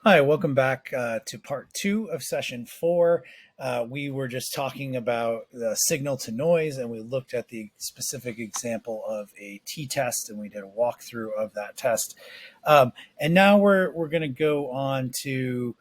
Hi, welcome back to part two of session four. We were just talking about the signal to noise, and we looked at the specific example of a t-test, and we did a walkthrough of that test. And now we're going to go on to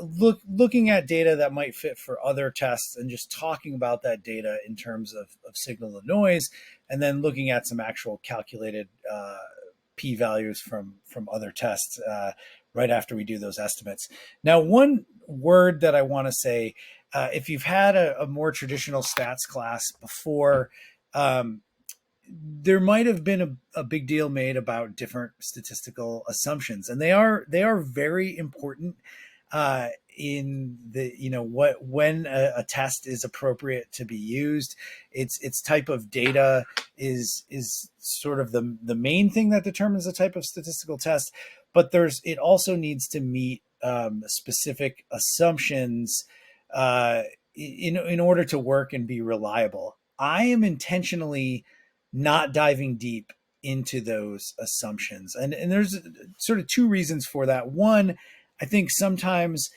looking at data that might fit for other tests, and just talking about that data in terms of signal to noise, and then looking at some actual calculated p-values from other tests right after we do those estimates. Now, one word that I want to say, if you've had a more traditional stats class before, there might have been a big deal made about different statistical assumptions, and they are very important in the what when a test is appropriate to be used. Its type of data is sort of the main thing that determines the type of statistical test, but it also needs to meet specific assumptions in order to work and be reliable. I am intentionally not diving deep into those assumptions. And there's sort of two reasons for that. One, I think sometimes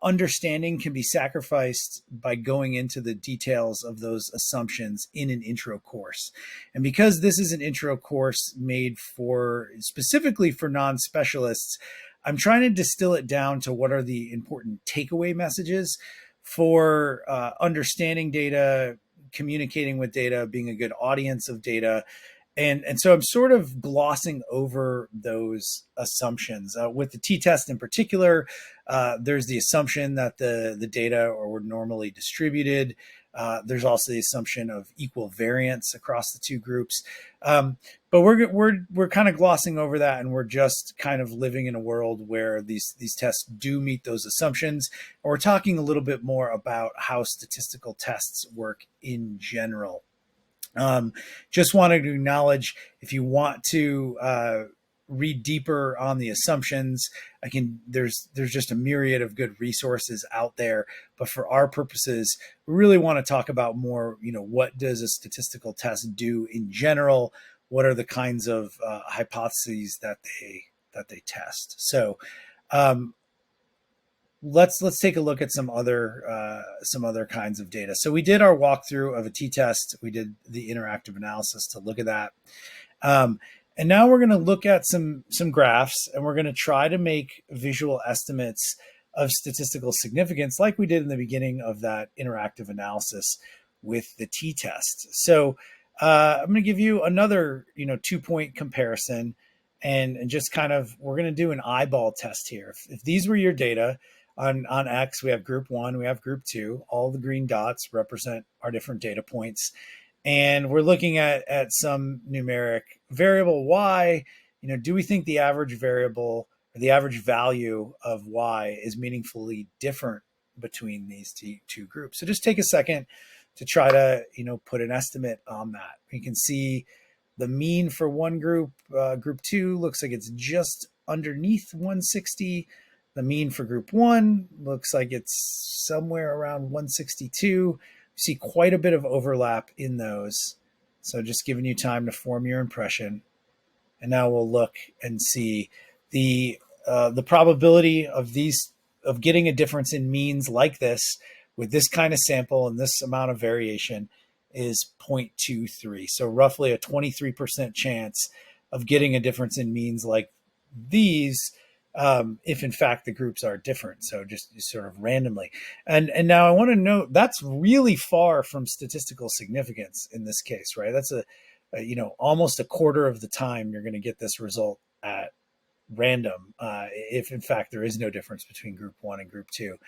understanding can be sacrificed by going into the details of those assumptions in an intro course. And because this is an intro course made for specifically for non-specialists, I'm trying to distill it down to what are the important takeaway messages for understanding data, communicating with data, being a good audience of data. And so I'm sort of glossing over those assumptions. With the t-test in particular, there's the assumption that the data are normally distributed. There's also the assumption of equal variance across the two groups. But we're kind of glossing over that, and we're just kind of living in a world where these tests do meet those assumptions. And we're talking a little bit more about how statistical tests work in general. Just wanted to acknowledge, if you want to read deeper on the assumptions, there's just a myriad of good resources out there. But for our purposes, we really want to talk about more, what does a statistical test do in general? What are the kinds of hypotheses that they test? So let's take a look at some other kinds of data. So we did our walkthrough of a t-test. We did the interactive analysis to look at that. And now we're going to look at some graphs, and we're going to try to make visual estimates of statistical significance like we did in the beginning of that interactive analysis with the t-test. So I'm going to give you another 2-point comparison, and just kind of, we're going to do an eyeball test here. If these were your data, on X, we have group 1, we have group 2. All the green dots represent our different data points. And we're looking at some numeric variable Y. Do we think the average variable or the average value of Y is meaningfully different between these two groups? So just take a second to try to, put an estimate on that. You can see the mean for one group, group 2, looks like it's just underneath 160. The mean for group 1 looks like it's somewhere around 162. You see quite a bit of overlap in those. So just giving you time to form your impression. And now we'll look and see the probability of getting a difference in means like this with this kind of sample and this amount of variation is 0.23. So roughly a 23% chance of getting a difference in means like these, if in fact the groups are different. So just sort of randomly. And now I want to note that's really far from statistical significance in this case, right? That's almost a quarter of the time you're going to get this result at random, if in fact there is no difference between group 1 and group 2.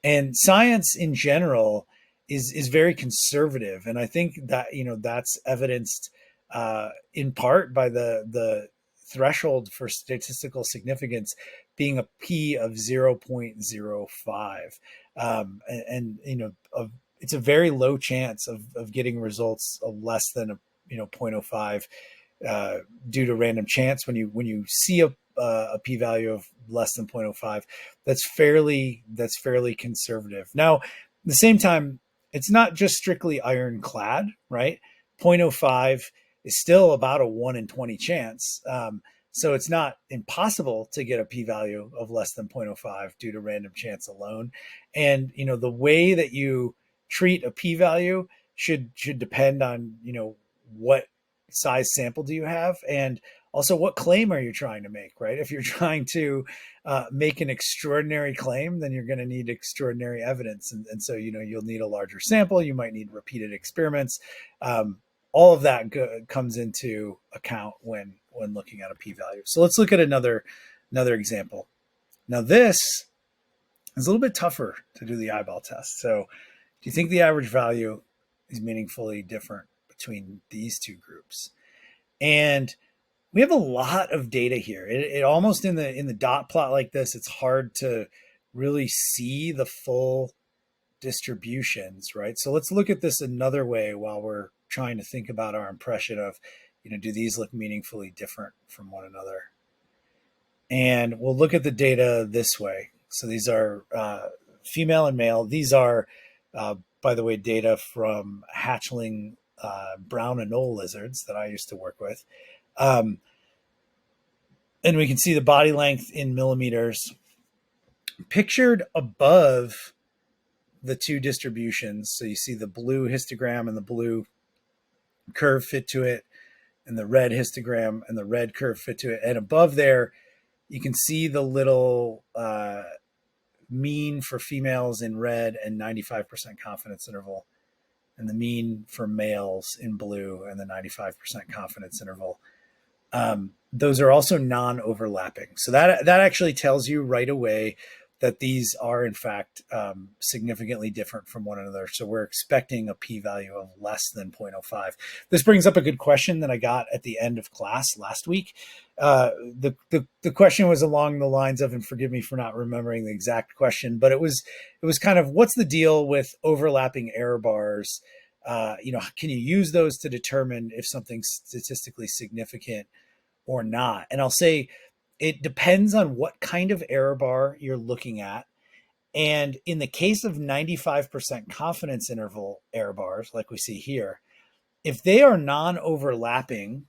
And science in general is very conservative, and I think that that's evidenced in part by the threshold for statistical significance being a p of 0.05. It's a very low chance of getting results of less than a 0.05 due to random chance. When you see a p-value of less than 0.05, that's fairly conservative. Now, at the same time, it's not just strictly ironclad, right? 0.05 is still about a 1 in 20 chance. So it's not impossible to get a p-value of less than 0.05 due to random chance alone. And the way that you treat a p-value should depend on what size sample do you have, and also what claim are you trying to make, right? If you're trying to make an extraordinary claim, then you're going to need extraordinary evidence, and so you'll need a larger sample. You might need repeated experiments. All of that comes into account when looking at a p-value. So let's look at another example. Now this is a little bit tougher to do the eyeball test. So do you think the average value is meaningfully different between these two groups? And we have a lot of data here. It almost in the dot plot like this, it's hard to really see the full distributions, right? So let's look at this another way while we're trying to think about our impression of, do these look meaningfully different from one another? And we'll look at the data this way. So these are female and male. These are, by the way, data from hatchling brown anole lizards that I used to work with. And we can see the body length in millimeters pictured above the two distributions. So you see the blue histogram and the blue curve fit to it, and the red histogram and the red curve fit to it. And above there, you can see the little mean for females in red and 95% confidence interval, and the mean for males in blue and the 95% confidence interval. Those are also non-overlapping. So that actually tells you right away that these are in fact significantly different from one another. So we're expecting a p-value of less than 0.05. This brings up a good question that I got at the end of class last week. The question was along the lines of, and forgive me for not remembering the exact question, but it was kind of, what's the deal with overlapping error bars? Can you use those to determine if something's statistically significant or not? And I'll say it depends on what kind of error bar you're looking at. And in the case of 95% confidence interval error bars, like we see here, if they are non-overlapping,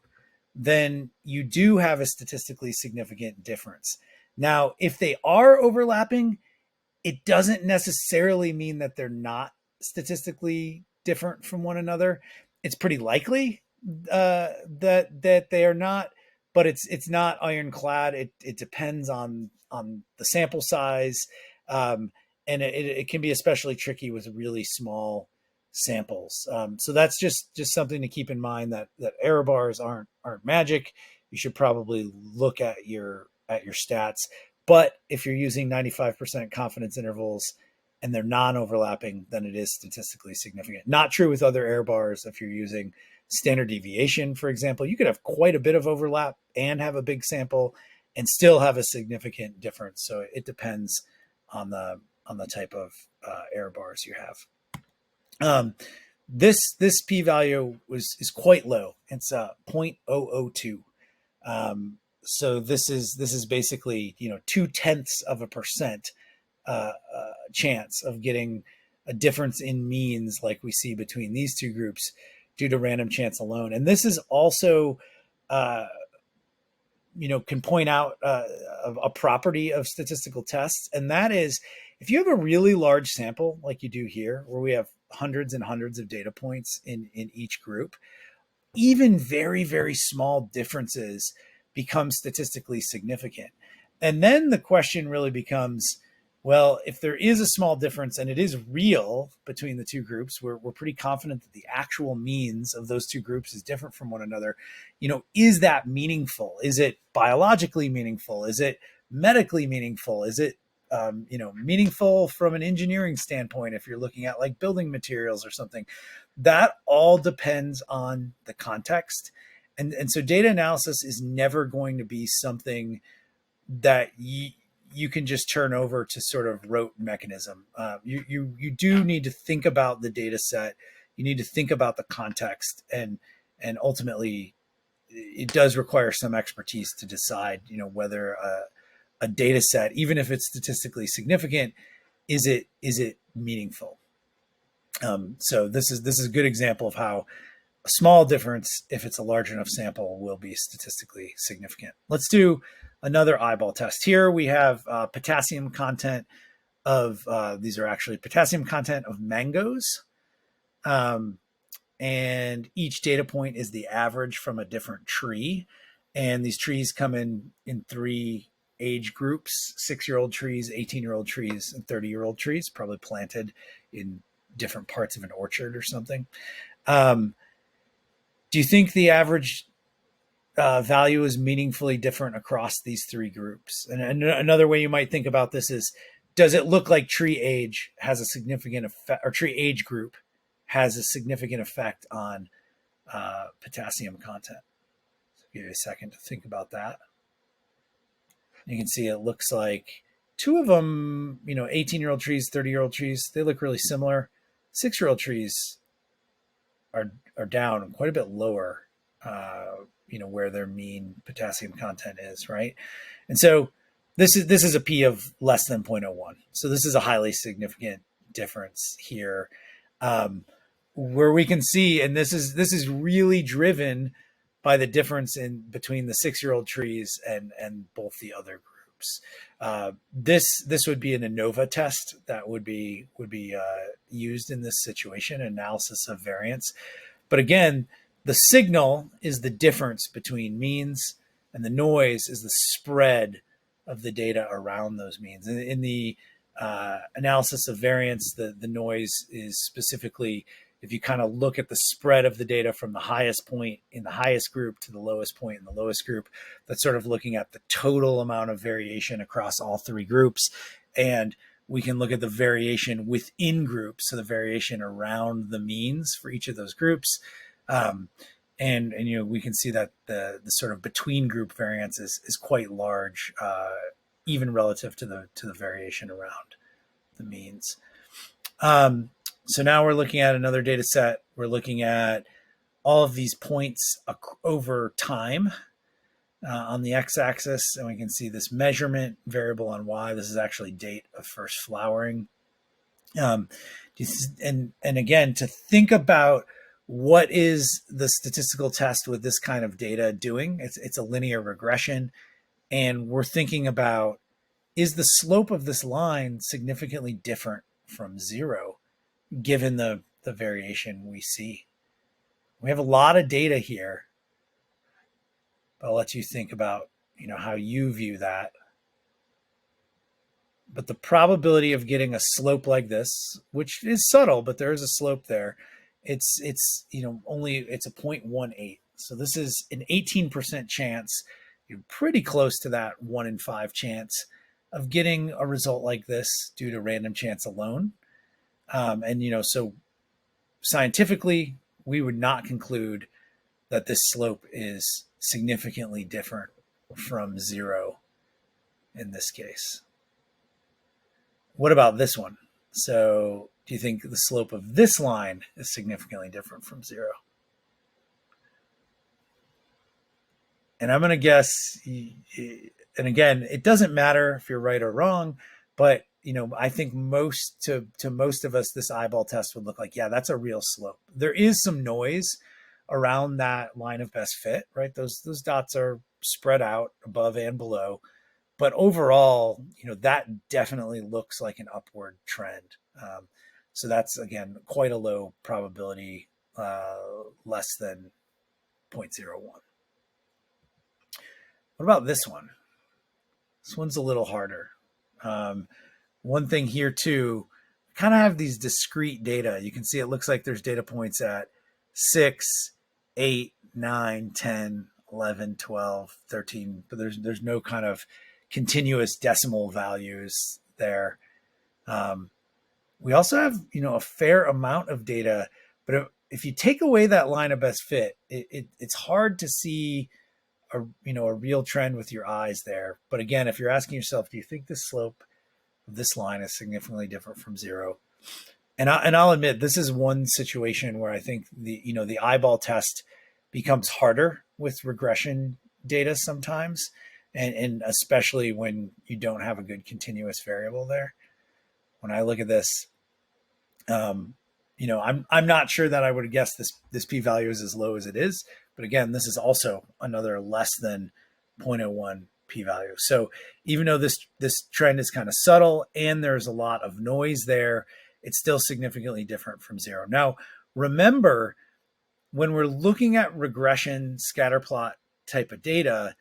then you do have a statistically significant difference. Now, if they are overlapping, it doesn't necessarily mean that they're not statistically different from one another. It's pretty likely that they are not, but it's not ironclad. It depends on the sample size, and it can be especially tricky with really small samples. So that's just something to keep in mind, that error bars aren't magic. You should probably look at your stats. But if you're using 95% confidence intervals and they're non-overlapping, then it is statistically significant. Not true with other error bars. If you're using standard deviation, for example, you could have quite a bit of overlap and have a big sample and still have a significant difference. So it depends on the type of error bars you have. This p-value is quite low. It's 0.002. So this is basically 0.2% chance of getting a difference in means like we see between these two groups due to random chance alone. And this is also can point out a property of statistical tests, and that is, if you have a really large sample like you do here, where we have hundreds and hundreds of data points in each group, even very, very small differences become statistically significant. And then the question really becomes, well, if there is a small difference and it is real between the two groups, we're pretty confident that the actual means of those two groups is different from one another. Is that meaningful? Is it biologically meaningful? Is it medically meaningful? Is it meaningful from an engineering standpoint, if you're looking at like building materials or something? That all depends on the context. And so data analysis is never going to be something that you can just turn over to sort of rote mechanism. You do need to think about the data set. You need to think about the context, and ultimately it does require some expertise to decide, whether a data set, even if it's statistically significant, is it meaningful? So this is a good example of how A small difference, if it's a large enough sample, will be statistically significant. Let's do another eyeball test. Here we have potassium content of, these are actually potassium content of mangoes. And each data point is the average from a different tree. And these trees come in 3 age groups: 6-year-old trees, 18-year-old trees, and 30-year-old trees, probably planted in different parts of an orchard or something. Do you think the average value is meaningfully different across these 3 groups? And another way you might think about this is, does it look like tree age has a significant effect, or tree age group has a significant effect on potassium content? So give you a second to think about that. You can see it looks like 2 of them, 18-year-old trees, 30-year-old trees, they look really similar. 6-year-old trees are down quite a bit lower, where their mean potassium content is, right? And so this is a P of less than 0.01. So this is a highly significant difference here, where we can see, and this is really driven by the difference between the 6-year-old trees and both the other groups. This would be an ANOVA test that would be used in this situation, analysis of variance. But again, the signal is the difference between means, and the noise is the spread of the data around those means. In the analysis of variance, the noise is specifically, if you kind of look at the spread of the data from the highest point in the highest group to the lowest point in the lowest group, that's sort of looking at the total amount of variation across all 3 groups. And we can look at the variation within groups, so the variation around the means for each of those groups. And we can see that the sort of between group variance is quite large, even relative to the variation around the means. So now we're looking at another data set. We're looking at all of these points over time on the x-axis, and we can see this measurement variable on y. This is actually date of first flowering. And again, to think about what is the statistical test with this kind of data doing, it's a linear regression, and we're thinking about, is the slope of this line significantly different from 0 given the variation we see? We have a lot of data here, but I'll let you think about how you view that. But the probability of getting a slope like this, which is subtle, but there is a slope there, it's a 0.18. So this is an 18% chance. You're pretty close to that 1 in 5 chance of getting a result like this due to random chance alone. So scientifically, we would not conclude that this slope is significantly different from 0 in this case. What about this one? So do you think the slope of this line is significantly different from 0? And I'm going to guess, and again, it doesn't matter if you're right or wrong, but I think to most of us, this eyeball test would look like, yeah, that's a real slope. There is some noise around that line of best fit, right? Those dots are spread out above and below, but overall, that definitely looks like an upward trend. So that's, again, quite a low probability, less than 0.01. What about this one? This one's a little harder. One thing here too, kind of have these discrete data. You can see it looks like there's data points at 6, 8, 9, 10, 11, 12, 13, but there's no kind of continuous decimal values there. We also have, a fair amount of data, but if you take away that line of best fit, it's hard to see a real trend with your eyes there. But again, if you're asking yourself, do you think the slope of this line is significantly different from 0? And I'll admit, this is one situation where I think the eyeball test becomes harder with regression data sometimes, and especially when you don't have a good continuous variable there. When I look at this, I'm not sure that I would have guessed this p-value is as low as it is. But again, this is also another less than 0.01 p-value. So even though this trend is kind of subtle and there's a lot of noise there, it's still significantly different from zero. Now, remember, when we're looking at regression scatter plot type of data,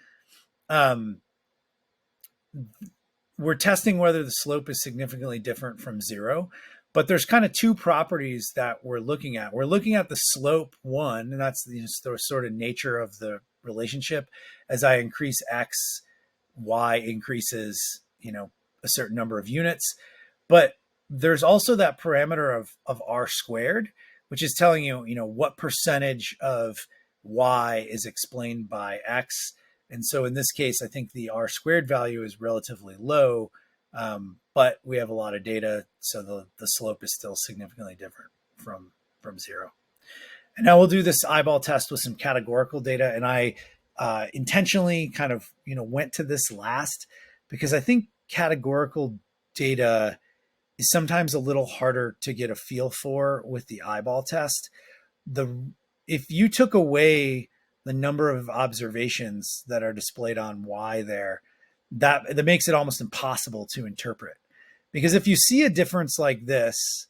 we're testing whether the slope is significantly different from zero. But there's kind of two properties that we're looking at. We're looking at the slope one, and that's the sort of nature of the relationship. As I increase x, y increases, a certain number of units. But there's also that parameter of r squared, which is telling you, what percentage of y is explained by x. And so in this case, I think the r squared value is relatively low, but we have a lot of data, so the slope is still significantly different from zero. And now we'll do this eyeball test with some categorical data. And I intentionally kind of went to this last because I think categorical data is sometimes a little harder to get a feel for with the eyeball test. If you took away the number of observations that are displayed on Y there, that makes it almost impossible to interpret. Because if you see a difference like this,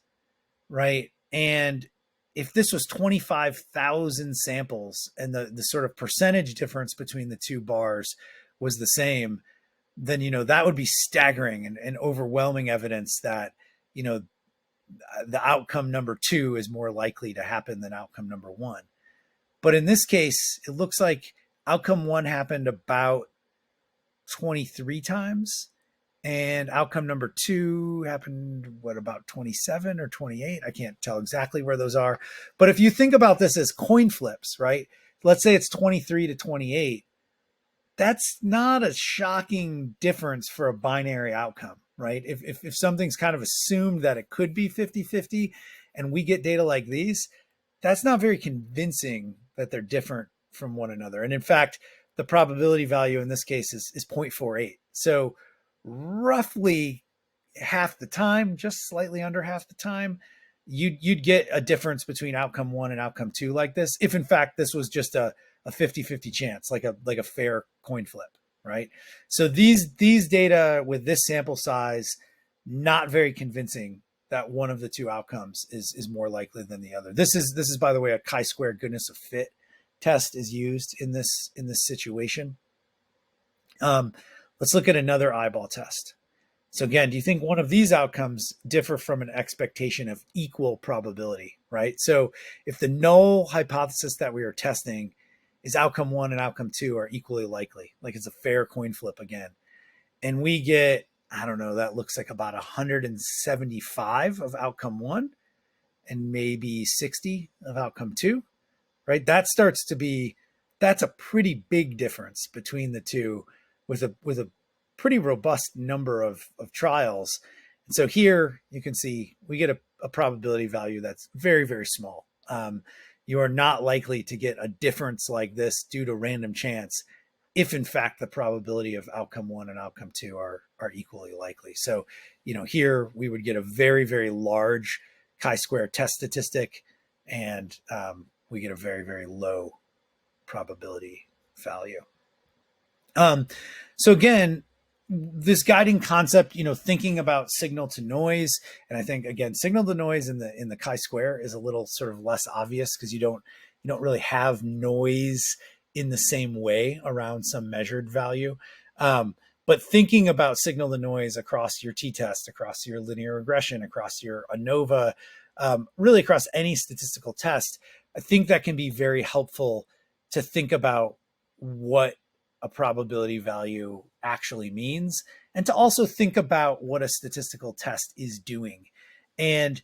right, and if this was 25,000 samples and the sort of percentage difference between the two bars was the same, then, that would be staggering and overwhelming evidence that, the outcome number 2 is more likely to happen than outcome number 1. But in this case, it looks like outcome 1 happened about 23 times. And outcome number 2 happened, about 27 or 28? I can't tell exactly where those are. But if you think about this as coin flips, right? Let's say it's 23 to 28. That's not a shocking difference for a binary outcome, right? If something's kind of assumed that it could be 50-50 and we get data like these, that's not very convincing that they're different from one another. And in fact, the probability value in this case is 0.48. So roughly half the time, just slightly under half the time, you'd get a difference between outcome 1 and outcome 2 like this, if in fact this was just a 50-50 chance, like a fair coin flip, right? So these data with this sample size, not very convincing that one of the two outcomes is more likely than the other. This is by the way, a chi-square goodness of fit test is used in this situation. Let's look at another eyeball test. So again, do you think one of these outcomes differ from an expectation of equal probability, right? So if the null hypothesis that we are testing is outcome 1 and outcome 2 are equally likely, like it's a fair coin flip again, and we get, I don't know, that looks like about 175 of outcome 1 and maybe 60 of outcome 2, right? That's a pretty big difference between the two with a pretty robust number of trials. And so here you can see we get a probability value that's very, very small. You are not likely to get a difference like this due to random chance if in fact the probability of outcome 1 and outcome 2 are equally likely. So, here we would get a very, very large chi-square test statistic, and we get a very, very low probability value. So again, this guiding concept, thinking about signal to noise, and I think again, signal to noise in the chi-square is a little sort of less obvious because you don't really have noise in the same way around some measured value. But thinking about signal to noise across your t-test, across your linear regression, across your ANOVA, really across any statistical test, I think that can be very helpful to think about what a probability value actually means, and to also think about what a statistical test is doing. And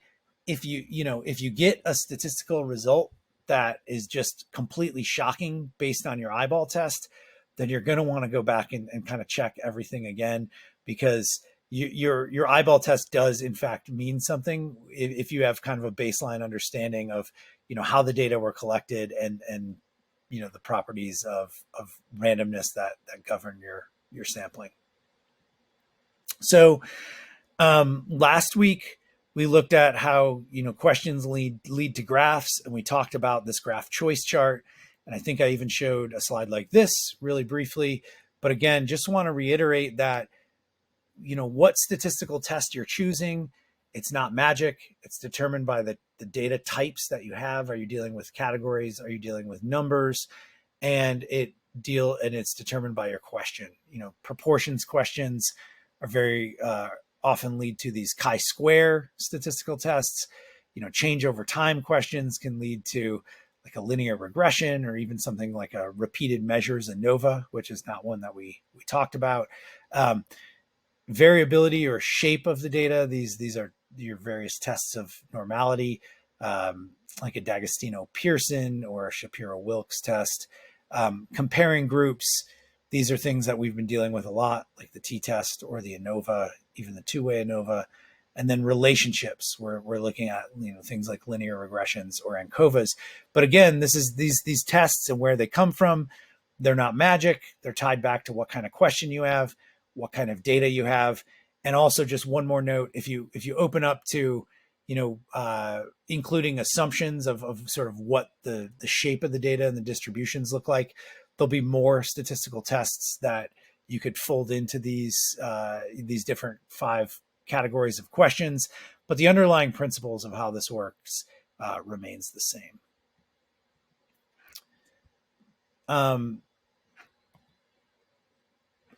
if you get a statistical result that is just completely shocking based on your eyeball test, then you're going to want to go back and kind of check everything again, because your eyeball test does in fact mean something if you have kind of a baseline understanding of how the data were collected and the properties of randomness that govern your sampling. So last week We looked at how, questions lead to graphs, and we talked about this graph choice chart. And I think I even showed a slide like this really briefly. But again, just want to reiterate that, what statistical test you're choosing, it's not magic. It's determined by the data types that you have. Are you dealing with categories? Are you dealing with numbers? And it's determined by your question. Proportions questions are very often lead to these chi-square statistical tests. Change over time questions can lead to like a linear regression, or even something like a repeated measures ANOVA, which is not one that we talked about. Variability or shape of the data. These are your various tests of normality, like a D'Agostino-Pearson or a Shapiro-Wilks test. Comparing groups. These are things that we've been dealing with a lot, like the t-test or the ANOVA, even the two-way ANOVA. And then relationships, we're looking at things like linear regressions or ANCOVAs. But again, this is these tests and where they come from. They're not magic. They're tied back to what kind of question you have, what kind of data you have. And also, just one more note, if you open up to including assumptions of sort of what the shape of the data and the distributions look like, there'll be more statistical tests that you could fold into these different 5 categories of questions, but the underlying principles of how this works remains the same.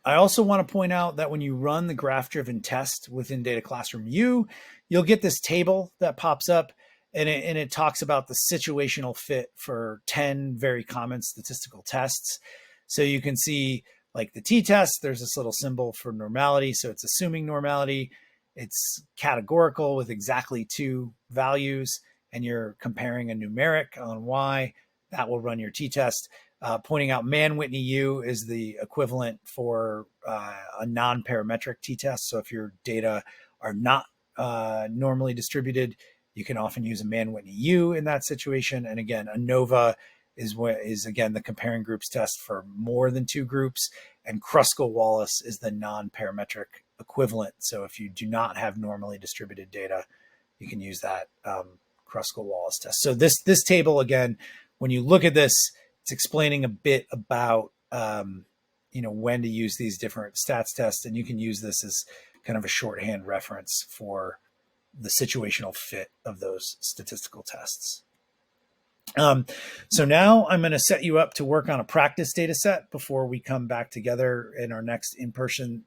I also want to point out that when you run the graph-driven test within Data Classroom U, you'll get this table that pops up, and it talks about the situational fit for 10 very common statistical tests. So you can see, like the t-test, there's this little symbol for normality, so it's assuming normality. It's categorical with exactly 2 values, and you're comparing a numeric on Y. That will run your t-test. Pointing out Mann-Whitney U is the equivalent for a non-parametric t-test. So if your data are not normally distributed, you can often use a Mann-Whitney U in that situation. And again, ANOVA is again the comparing groups test for more than 2 groups, and Kruskal-Wallis is the non-parametric equivalent. So if you do not have normally distributed data, you can use that Kruskal-Wallis test. So this table, again, when you look at this, it's explaining a bit about when to use these different stats tests, and you can use this as kind of a shorthand reference for the situational fit of those statistical tests. So now I'm going to set you up to work on a practice data set before we come back together in our next in-person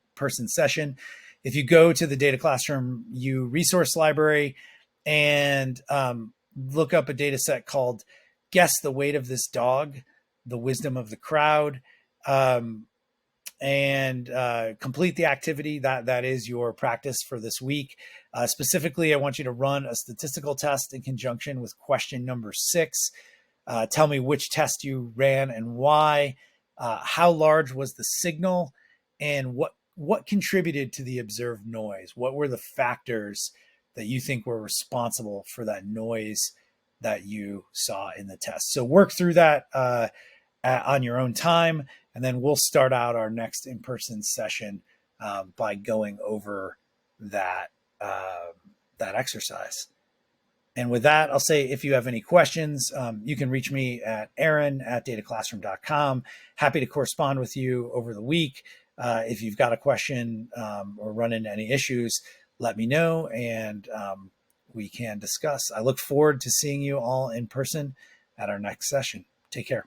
session. If you go to the Data Classroom U resource library and look up a data set called Guess the Weight of This Dog, The Wisdom of the Crowd, and complete the activity. That is your practice for this week. Specifically, I want you to run a statistical test in conjunction with question number 6. Tell me which test you ran and why. How large was the signal, and what contributed to the observed noise? What were the factors that you think were responsible for that noise that you saw in the test? So work through that on your own time, and then we'll start out our next in-person session by going over that exercise. And with that, I'll say, if you have any questions, you can reach me at aaron@dataclassroom.com. Happy to correspond with you over the week. If you've got a question or run into any issues, let me know, and we can discuss. I look forward to seeing you all in person at our next session. Take care.